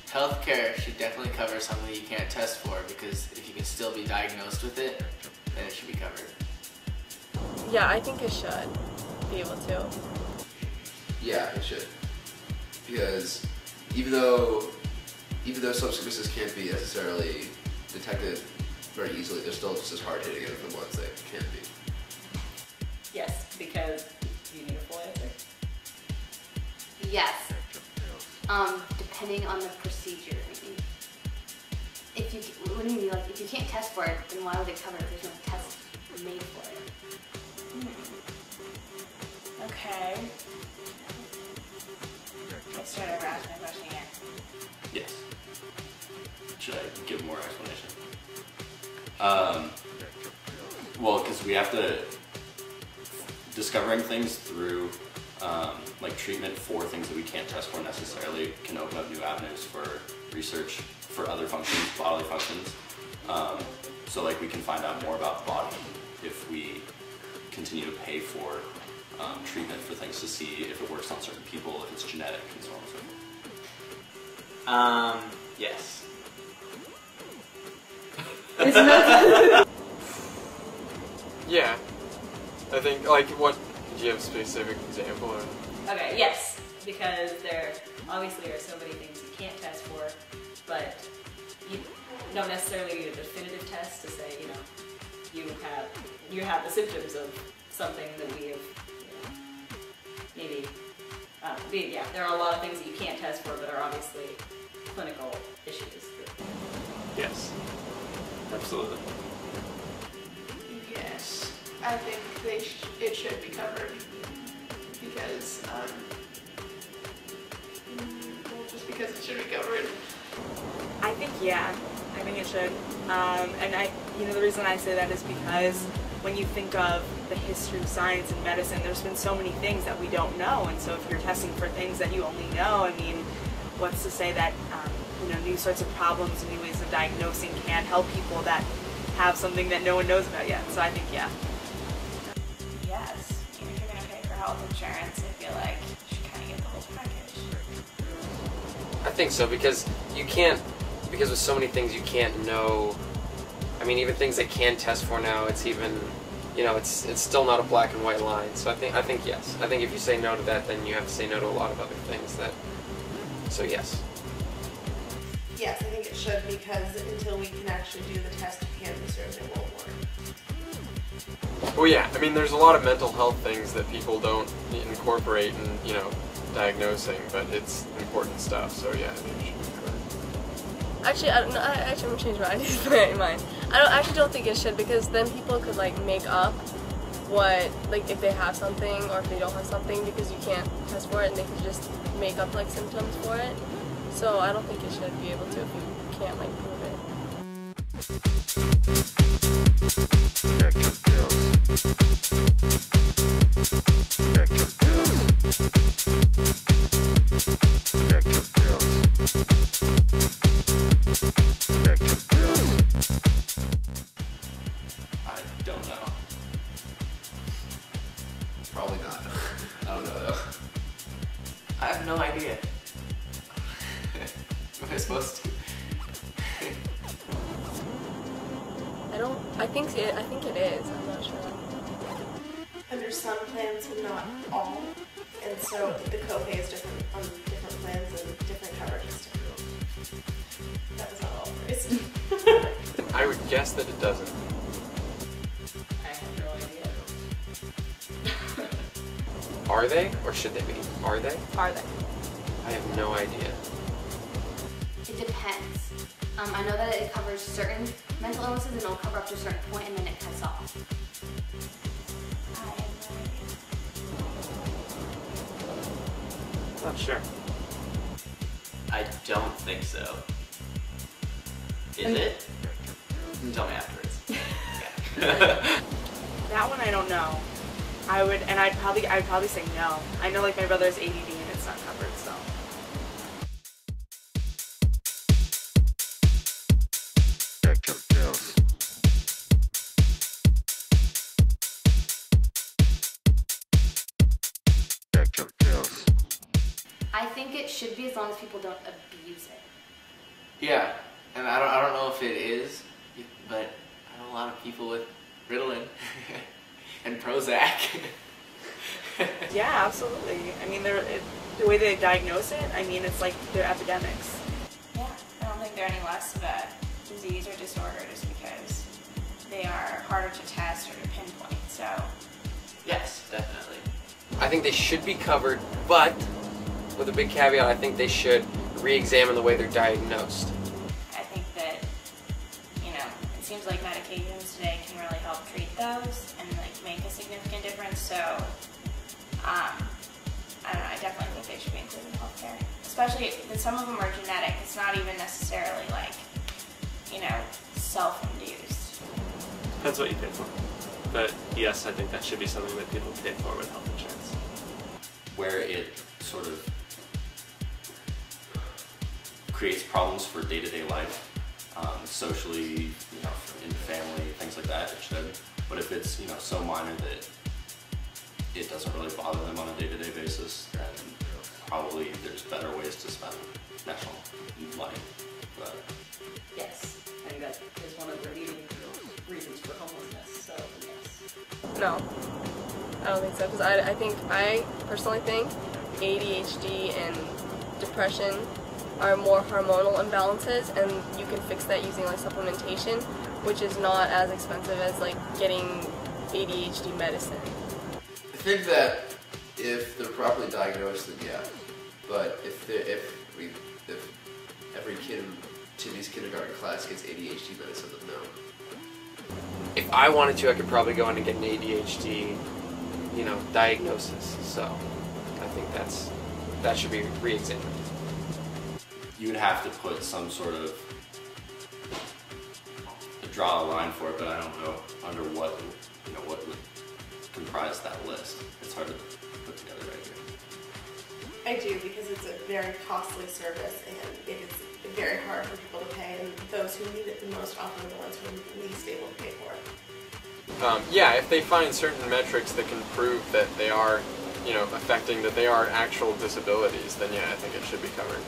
Healthcare should definitely cover something you can't test for, because if you can still be diagnosed with it, then it should be covered. Yeah, I think it should be able to. Yeah, it should. Because even though some sicknesses can't be necessarily detected very easily, they're still just as hard-hitting as the ones that can be. Yes, because you need a full answer. Yes. Depending on the procedure. I mean, if you, what do you mean, like, if you can't test for it, then why would it cover it if there's no test made for it? Okay. Let's try to grasp my question here. Yes. Should I give more explanation? Well, because we have to discovering things through like treatment for things that we can't test for necessarily can open up new avenues for research for other functions, bodily functions. So like we can find out more about the body if we continue to pay for treatment for things to see if it works on certain people, if it's genetic, and so on and so forth. Yes. Yeah. I think, like, what, do you have a specific example? Or? Okay, yes, because there obviously are so many things you can't test for, but you don't necessarily need a definitive test to say, you know, you have the symptoms of something that we have, you know, maybe, yeah, there are a lot of things that you can't test for that are obviously clinical issues. Yes. Absolutely. Yes, I think it should be covered because, well, just because it should be covered. I think yeah, I think it should. And the reason I say that is because when you think of the history of science and medicine, there's been so many things that we don't know, and so if you're testing for things that you only know, I mean, what's to say that new sorts of problems and new ways of diagnosing can help people that have something that no one knows about yet. So I think yeah. Yes, even if you're going to pay for health insurance, I feel like you should kind of get the whole package. I think so, because with so many things you can't know. I mean, even things they can test for now, it's even, it's still not a black and white line. So I think yes. I think if you say no to that, then you have to say no to a lot of other things so yes. Yes, I think it should, because until we can actually do the test of cancer, it won't work. Well, yeah, I mean, there's a lot of mental health things that people don't incorporate in, diagnosing, but it's important stuff, so yeah, I think it should be covered. Actually, I'm gonna change my mind. I actually don't think it should, because then people could like make up if they have something or if they don't have something, because you can't test for it, and they could just make up like symptoms for it. So I don't think it should be able to if you can't like prove it. I don't know. Probably not. I don't know though. I have no idea. What am I supposed to? I think it is. I'm not sure. Under some plans, but not all, and so the copay is different on different plans and different coverages. That was not all phrased. I would guess that it doesn't. I have no idea. Are they, or should they be? Are they? Are they? I have no idea. It depends. I know that it covers certain mental illnesses and it'll cover up to a certain point and then it cuts off. I have no idea. Not sure. I don't think so. Is it? You can tell me afterwards. That one I don't know. I'd probably say no. I know like my brother has ADD and it's not covered, so. I think it should be as long as people don't abuse it. Yeah, and I don't know if it is, but I know a lot of people with Ritalin and Prozac. Yeah, absolutely. I mean, the way they diagnose it, I mean, it's like they're epidemics. Yeah, I don't think they're any less of a disease or disorder just because they are harder to test or to pinpoint, so. Yes, definitely. I think they should be covered, but with a big caveat, I think they should re-examine the way they're diagnosed. I think that, you know, it seems like medications today can really help treat those and like make a significant difference, so I don't know, I definitely think they should be included in healthcare. Especially if some of them are genetic, it's not even necessarily like, you know, self-induced. Depends what you pay for. But yes, I think that should be something that people pay for with health insurance. Where it sort of creates problems for day-to-day life, socially, you know, in family, things like that, it should. But if it's, you know, so minor that it doesn't really bother them on a day-to-day basis, then probably there's better ways to spend national money. But Yes, I think that is one of the leading reasons for homelessness, so yes. No, I don't think so. Because I personally think ADHD and depression are more hormonal imbalances, and you can fix that using like supplementation, which is not as expensive as like getting ADHD medicine. I think that if they're properly diagnosed, then yeah. But if every kid in Timmy's kindergarten class gets ADHD medicine, then no. If I wanted to, I could probably go in and get an ADHD, you know, diagnosis. So I think that should be re-examined. you would have to put some sort of draw a line for it, but I don't know under what what would comprise that list. It's hard to put together right here. I do, because it's a very costly service and it is very hard for people to pay, and those who need it the most often are the ones who are least able to pay for it. Yeah, if they find certain metrics that can prove that they are, affecting, that they are actual disabilities, then yeah, I think it should be covered.